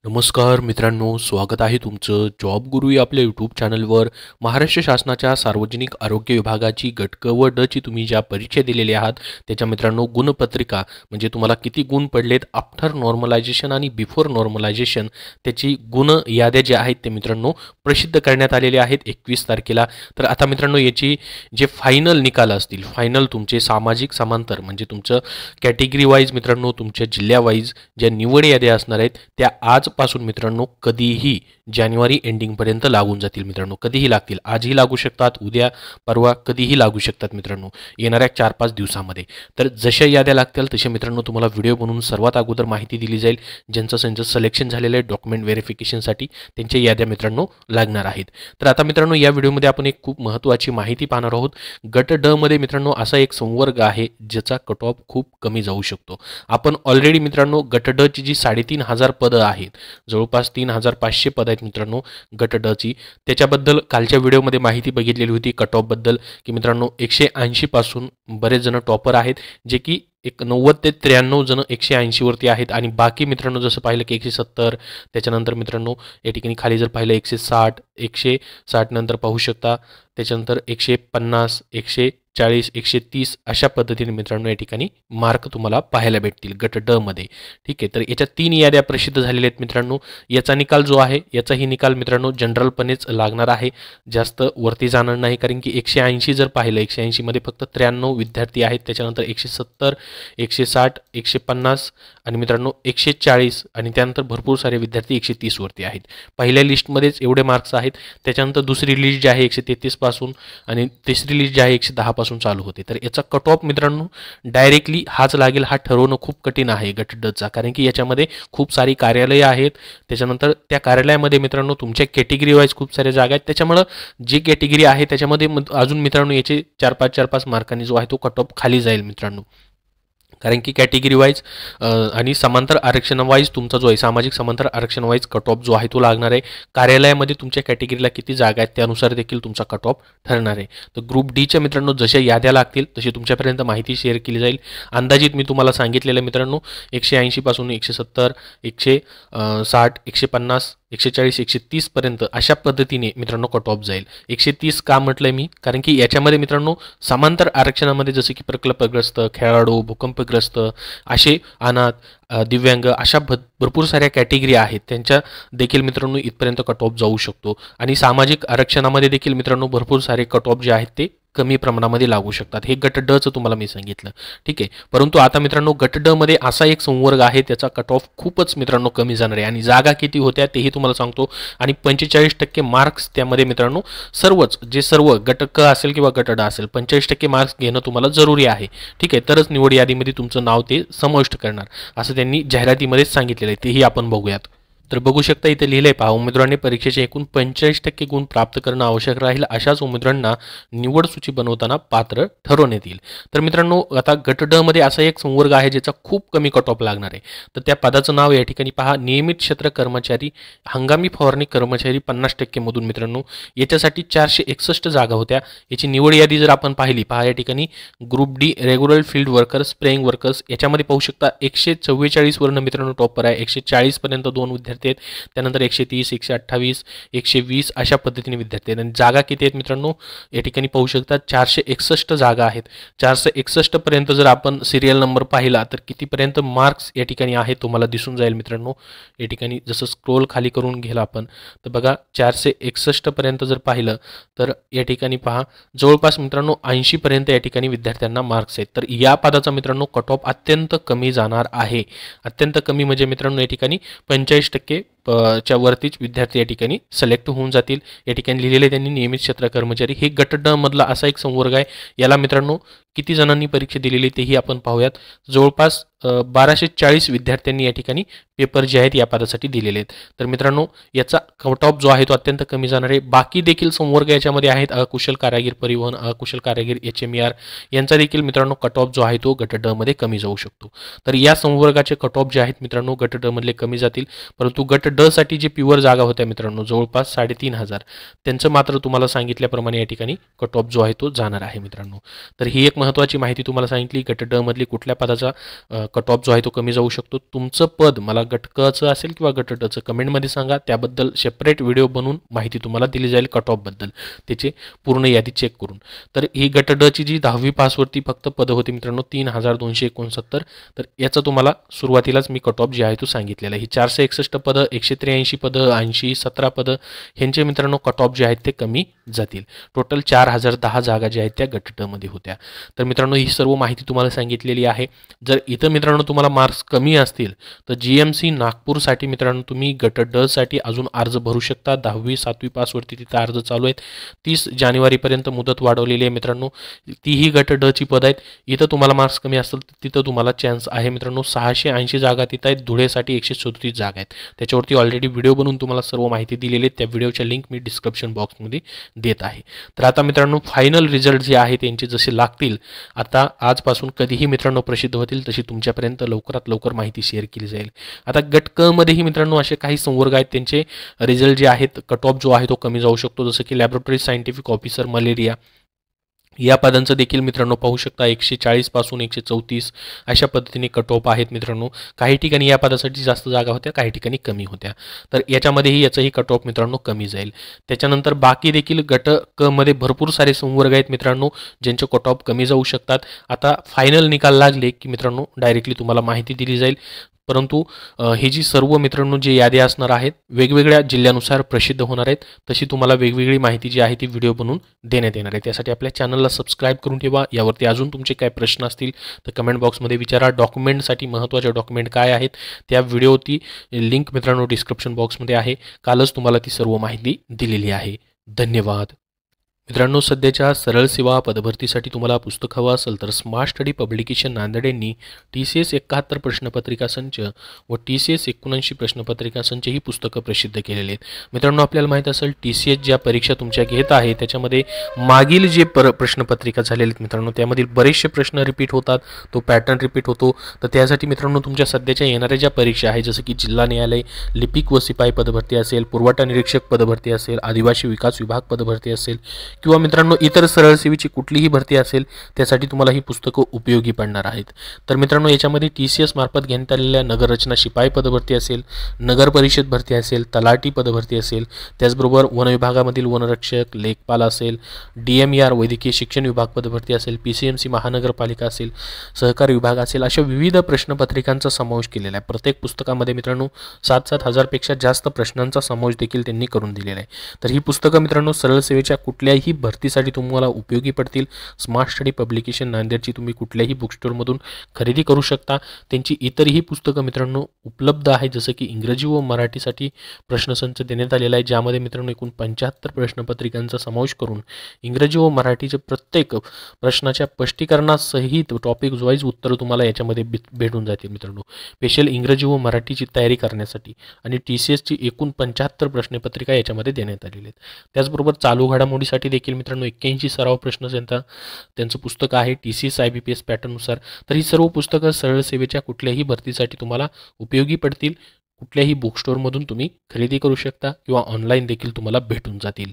नमस्कार मित्रांनो, स्वागत आहे तुमचं जॉब गुरु या आपल्या यूट्यूब चॅनलवर. महाराष्ट्र शासनाच्या सार्वजनिक आरोग्य विभागाची गट क व ड ची तुम्ही ज्या परीक्षा दिलेल्या आहात त्याच्या मित्रांनो गुणपत्रिका म्हणजे तुम्हाला किती गुण पडलेत आफ्टर नॉर्मलायझेशन आणि बिफोर नॉर्मलायझेशन त्याची गुण याद्या ज्या आहेत ते मित्रांनो प्रसिद्ध करण्यात आलेले आहेत 21 तारखेला. तर आता मित्रांनो याची जे फायनल निकाल असतील, फायनल तुमचे सामाजिक समांतर म्हणजे तुमचं कॅटेगरी वाईज मित्रांनो तुमच्या जिल्ह्या वाईज ज्या निवड याद्या असणार आहेत त्या आजपासून मित्रांनो कधीही जानेवारी एंडिंगपर्यंत लागून जातील. मित्रांनो कधीही लागतील, आजही लागू शकतात, उद्या परवा कधीही लागू शकतात मित्रांनो येणाऱ्या 4-5 दिवसामध्ये. तर जशा याद्या लागतील तसे मित्रांनो तुम्हाला व्हिडिओ बनवून सर्वात अगोदर माहिती दिली जाईल. ज्यांचं सिलेक्शन झालेलं आहे डॉक्युमेंट व्हेरिफिकेशनसाठी त्यांच्या याद्या मित्रांनो लागणार आहेत. तर आता मित्रांनो या व्हिडिओमध्ये आपण एक खूप महत्त्वाची माहिती पाहणार आहोत. गट ड मध्ये मित्रांनो असा एक संवर्ग आहे ज्याचा कट ऑफ खूप कमी जाऊ शकतो. आपण ऑलरेडी मित्रांनो गट ड ची जी 3,500 पदं आहेत, जवळपास 3,500 पद आहेत मित्रांनो गट ड ची, त्याच्याबद्दल कालच्या व्हिडिओमध्ये माहिती बघितलेली होती कट ऑफ बद्दल की मित्रांनो 180 पासून बरेच जण टॉपर आहेत जे की 90 ते 93 जण 180 वरती आहेत आणि बाकी मित्रांनो जसं पाहिलं की 170, त्याच्यानंतर मित्रांनो या ठिकाणी खाली जर पाहिलं 160 नंतर पाहू शकता, त्याच्यानंतर 150, 140, 130 अशा पद्धतीने मित्रांनो या ठिकाणी मार्क तुम्हाला पाहायला भेटतील गट ड मध्ये. ठीक आहे, तर याच्या 3 याद्या प्रसिद्ध झालेल्या आहेत मित्रांनो. याचा निकाल जो आहे याचाही निकाल मित्रांनो जनरलपणेच लागणार आहे, जास्त वरती जाणार नाही. कारण की 180 जर पाहिलं 180 मध्ये फक्त 93 विद्यार्थी आहेत, त्याच्यानंतर 170, 160, 150 आणि मित्रांनो 140 आणि त्यानंतर भरपूर सारे विद्यार्थी 130 वरती आहेत. पहिल्या लिस्टमध्येच एवढे मार्क्स आहेत. त्याच्यानंतर दुसरी लिस्ट जी आहे 133 पासून आणि तिसरी लिस्ट जी आहे 110 पासून चालू होते. तर याचा कट ऑफ मित्रांनो डायरेक्टली हाच लागेल हा ठरवणं खूप कठीण आहे गट ड चा, कारण की याच्यामध्ये खूप सारी कार्यालये आहेत. त्याच्यानंतर त्या कार्यालयामध्ये मित्रांनो तुमच्या कॅटेगरी वाईज खूप साऱ्या जागा आहेत. त्याच्यामुळं जी कॅटेगरी आहे त्याच्यामध्ये अजून मित्रांनो याचे 4-5 मार्कांनी जो आहे तो कट ऑफ खाली जाईल मित्रांनो. कारण की कॅटेगरी वाईज आणि समांतर आरक्षण वाईज तुमचा जो आहे सामाजिक समांतर आरक्षण वाईज कट ऑफ जो आहे तो लागणार आहे. कार्यालयामध्ये तुमच्या कॅटेगरीला किती जागा आहेत त्यानुसार देखील तुमचा कट ऑफ ठरणार आहे. तर ग्रुप डीच्या मित्रांनो जशा याद्या लागतील तशी तुमच्यापर्यंत माहिती शेअर केली जाईल. अंदाजित मी तुम्हाला सांगितलेलं मित्रांनो 180 पासून 170, 160, 150, 140, 130 पर्यंत अशा पद्धतीने मित्रांनो कट ऑफ जाईल. 130 का म्हटलंय मी, कारण की याच्यामध्ये मित्रांनो समांतर आरक्षणामध्ये जसे की प्रकल्पग्रस्त, खेळाडू, भूकंपग्रस्त असे अनाथ, दिव्यांग अशा भरपूर साऱ्या कॅटेगरी आहेत त्यांच्या देखील मित्रांनो इथपर्यंत कट ऑफ जाऊ शकतो. आणि सामाजिक आरक्षणामध्ये देखील मित्रांनो भरपूर सारे कट ऑफ जे आहेत ते कमी प्रमाणामध्ये लागू शकतात. हे गट ड चं तुम्हाला मी सांगितलं. ठीक आहे, परंतु आता मित्रांनो गट ड मध्ये असा एक संवर्ग आहे त्याचा कट ऑफ खूपच मित्रांनो कमी जाणार आहे आणि जागा किती होत्या तेही तुम्हाला सांगतो. आणि 45% मार्क्स त्यामध्ये मित्रांनो सर्व गट क असेल किंवा गट ड असेल 45% मार्क्स घेणं तुम्हाला जरुरी आहे. ठीक आहे, तरच निवड यादीमध्ये तुमचं नाव ते समाविष्ट करणार असं त्यांनी जाहिरातीमध्येच सांगितलेलं आहे. तेही आपण बघूयात. तर बघू शकता इथे लिहिलंय पहा, उमेदवारांनी परीक्षेचे एकूण 45% गुण प्राप्त करणं आवश्यक राहील. अशाच उमेदवारांना निवड सूची बनवताना पात्र ठरवण्यात येईल. तर मित्रांनो आता गट ड मध्ये असा एक संवर्ग आहे ज्याचा खूप कमी कट ऑफ लागणार आहे. तर त्या पदाचं नाव या ठिकाणी पहा, नियमित क्षेत्र कर्मचारी, हंगामी फवारणी कर्मचारी 50% मधून मित्रांनो याच्यासाठी 461 जागा होत्या. याची निवड यादी जर आपण पाहिली पहा या ठिकाणी group D regular field workers, spraying workers याच्यामध्ये पाहू शकता 144 वर्ण मित्रांनो टॉपर आहे. 140 पर्यंत 2 विद्यार्थी आहेत, त्यानंतर 130, 128, 120 अशा पद्धतीने विद्यार्थी आहेत. आणि जागा किती आहेत मित्रांनो या ठिकाणी पाहू शकता 461 जागा आहेत. 461 पर्यंत जर आपण सिरियल नंबर पाहिला तर कितीपर्यंत मार्क्स या ठिकाणी आहेत तुम्हाला दिसून जाईल मित्रांनो. या ठिकाणी जसं स्क्रोल खाली करून गेला आपण तर बघा 461 पर्यंत जर पाहिलं तर या ठिकाणी पहा जवळपास मित्रांनो 80 पर्यंत या ठिकाणी विद्यार्थ्यांना मार्क्स आहेत. तर या पदाचा मित्रांनो कट ऑफ अत्यंत कमी जाणार आहे. अत्यंत कमी म्हणजे मित्रांनो या ठिकाणी 45% च्या वरतीच विद्यार्थी या ठिकाणी सिलेक्ट होऊन जातील. या ठिकाणी लिहिलेले त्यांनी नियमित क्षेत्र कर्मचारी. हे गट ड मधला असा एक संवर्ग आहे. याला मित्रांनो किती जणांनी परीक्षा दिलेली तेही आपण पाहूयात. जवळपास 1240 विद्यार्थ्यांनी या ठिकाणी पेपर जे आहेत या पदासाठी दिलेले आहेत. तर मित्रांनो याचा कट ऑफ जो आहे तो अत्यंत कमी जाणार आहे. बाकी देखील संवर्ग याच्यामध्ये आहेत, अकुशल कारागीर परिवहन, अकुशल कारागीर HMER यांचा देखील मित्रांनो कट ऑफ जो आहे तो गट ड मध्ये कमी जाऊ शकतो. तर या संवर्गाचे कट ऑफ जे आहेत मित्रांनो गट ड मधले कमी जातील. परंतु गट ड साठी जे प्युअर जागा होत्या मित्रांनो जवळपास 3,500 त्यांचं मात्र तुम्हाला सांगितल्याप्रमाणे या ठिकाणी कट ऑफ जो आहे तो जाणार आहे मित्रांनो. तर ही एक महत्त्वाची माहिती तुम्हाला सांगितली. गट ड मधली कुठल्या पदाचा कट ऑफ जो आहे तो कमी जाऊ शकतो. तुमचं पद मला गट कचं असेल किंवा गट डचं कमेंटमध्ये सांगा, त्याबद्दल सेपरेट व्हिडिओ बनवून माहिती तुम्हाला दिली जाईल कट ऑफबद्दल, त्याची पूर्ण यादी चेक करून. तर ही गट डची जी 10वी पासवरती फक्त पदं होती मित्रांनो 3269. तर याचं तुम्हाला सुरुवातीलाच मी कट ऑफ जे आहे तो सांगितलेला आहे. ही 461 पदं, 183 पदं, 80, 17 पदं ह्यांचे मित्रांनो कट ऑफ जे आहेत ते कमी जातील. टोटल 4010 जागा ज्या आहेत त्या गट ड मध्ये होत्या. तर मित्रांनो ही सर्व माहिती तुम्हाला सांगितलेली आहे. जर इथं मित्रांनो तुम्हाला मार्क्स कमी असतील तर GMC नागपूरसाठी मित्रांनो तुम्ही गट ड साठी अजून अर्ज भरू शकता. 10वी 7वी पासवरती तिथं अर्ज चालू आहेत. 30 जानेवारीपर्यंत मुदत वाढवलेली आहे मित्रांनो. तीही गट ड ची पद आहेत. इथं तुम्हाला मार्क्स कमी असतील तर तिथं तुम्हाला चान्स आहे मित्रांनो. 680 जागा तिथं आहेत. धुळेसाठी 134 जागा आहेत. त्याच्यावरती ऑलरेडी व्हिडिओ बनवून तुम्हाला सर्व माहिती दिलेली आहे. त्या व्हिडिओच्या लिंक मी डिस्क्रिप्शन बॉक्समध्ये देत आहे. तर आता मित्रांनो फायनल रिझल्ट जे आहे त्यांचे जसे लागतील आता आजपासून कधीही मित्रांनो प्रसिद्ध होतील तशी तुमच्यापर्यंत लवकरात लवकर माहिती शेअर केली जाईल. आता गट क मध्येही मित्रांनो असे काही संवर्ग आहेत त्यांचे रिझल्ट जे आहेत कट ऑफ जो आहे तो कमी जाऊ शकतो. जसं की लॅबोरेटरी सायंटिफिक ऑफिसर मलेरिया या पदांचं देखील मित्रांनो पाहू शकता 140 पासून 134 अशा पद्धतीने कट ऑफ आहेत मित्रांनो. काही ठिकाणी या पदासाठी जास्त जागा होत्या, काही ठिकाणी कमी होत्या. तर याच्यामध्येही याचंही कट ऑफ मित्रांनो कमी जाईल. त्याच्यानंतर बाकी देखील गट क मध्ये भरपूर सारे संवर्ग आहेत मित्रांनो ज्यांचे कट ऑफ कमी जाऊ शकतात. आता फायनल निकाल लागले की मित्रांनो डायरेक्टली तुम्हाला माहिती दिली जाईल. परंतु ही जी सर्व मित्रांनो जी यादी असणार आहेत वेगवेगळ्या जिल्ह्यानुसार प्रसिद्ध होणार आहेत. तशी तुम्हाला वेगवेगळी माहिती जी आहे ती व्हिडिओ बनवून देण्यात येणार आहे. त्यासाठी आपल्या चॅनलला सबस्क्राईब करून ठेवा. यावरती अजून तुमचे काय प्रश्न असतील तर कमेंट बॉक्समध्ये विचारा. डॉक्युमेंटसाठी महत्त्वाचे डॉक्युमेंट काय आहेत त्या व्हिडिओची लिंक मित्रांनो डिस्क्रिप्शन बॉक्समध्ये आहे. कालच तुम्हाला ती सर्व माहिती दिलेली आहे. धन्यवाद. मित्रांनो सध्याच्या सरळ सेवा पदभरतीसाठी तुम्हाला पुस्तक हवं असेल तर स्मार्ट स्टडी पब्लिकेशन नांदेड यांनी TCS 71 प्रश्नपत्रिका संच व TCS 79 प्रश्नपत्रिका संच ही पुस्तकं प्रसिद्ध केलेली आहेत. मित्रांनो आपल्याला माहीत असेल TCS ज्या परीक्षा तुमच्या घेत आहे त्याच्यामध्ये मागील जे प्रश्नपत्रिका झालेले आहेत मित्रांनो त्यामधील बरेचसे प्रश्न रिपीट होतात, तो पॅटर्न रिपीट होतो. तर त्यासाठी मित्रांनो तुमच्या सध्याच्या येणाऱ्या ज्या परीक्षा आहे जसं की जिल्हा न्यायालय, लिपिक व शिपाई पदभरती असेल, पुरवठा निरीक्षक पदभरती असेल, आदिवासी विकास विभाग पदभरती असेल किंवा मित्रांनो इतर सरळ सेवेची कुठलीही भरती असेल त्यासाठी तुम्हाला ही पुस्तकं उपयोगी पडणार आहेत. तर मित्रांनो याच्यामध्ये TCS मार्फत घेण्यात आलेल्या नगररचना शिपाई पदभरती असेल, नगर परिषद भरती असेल, तलाठी पदभरती असेल, त्याचबरोबर वन विभागामधील वनरक्षक, लेखपाल असेल, DMER वैद्यकीय शिक्षण विभाग पदभरती असेल, PCMC महानगरपालिका असेल, सहकारी विभाग असेल, अशा विविध प्रश्नपत्रिकांचा समावेश केलेला आहे. प्रत्येक पुस्तकामध्ये मित्रांनो 7-7 हजारपेक्षा जास्त प्रश्नांचा समावेश देखील त्यांनी करून दिलेला आहे. तर ही पुस्तकं मित्रांनो सरळ सेवेच्या कुठल्याही भरतीसाठी तुम्हाला उपयोगी पडतील. स्मार्ट स्टडी पब्लिकेशन नांदेडची तुम्ही कुठल्याही बुक स्टोअरमधून खरेदी करू शकता. त्यांची इतरही पुस्तकं मित्रांनो उपलब्ध आहेत जसं की इंग्रजी व मराठीसाठी प्रश्नसंच देण्यात आलेला आहे ज्यामध्ये मित्रांनो एकूण 75 प्रश्नपत्रिकांचा समावेश करून इंग्रजी व मराठीचे प्रत्येक प्रश्नाच्या स्पष्टीकरणासहित टॉपिक वाईज उत्तर तुम्हाला याच्यामध्ये भेटून जातील मित्रांनो. स्पेशल इंग्रजी व मराठीची तयारी करण्यासाठी आणि TCSची एकूण 75 प्रश्नपत्रिका याच्यामध्ये देण्यात आलेली आहेत. त्याचबरोबर चालू घडामोडीसाठी देखील मित्रांनो 81 सराव प्रश्न त्यांचं पुस्तक आहे TCS IBPS पॅटर्ननुसार. तर ही सर्व पुस्तकं सरळ सेवेच्या कुठल्याही भरतीसाठी तुम्हाला उपयोगी पडतील. कुठल्याही बुक स्टोअरमधून तुम्ही खरेदी करू शकता किंवा ऑनलाईन देखील तुम्हाला भेटून जातील.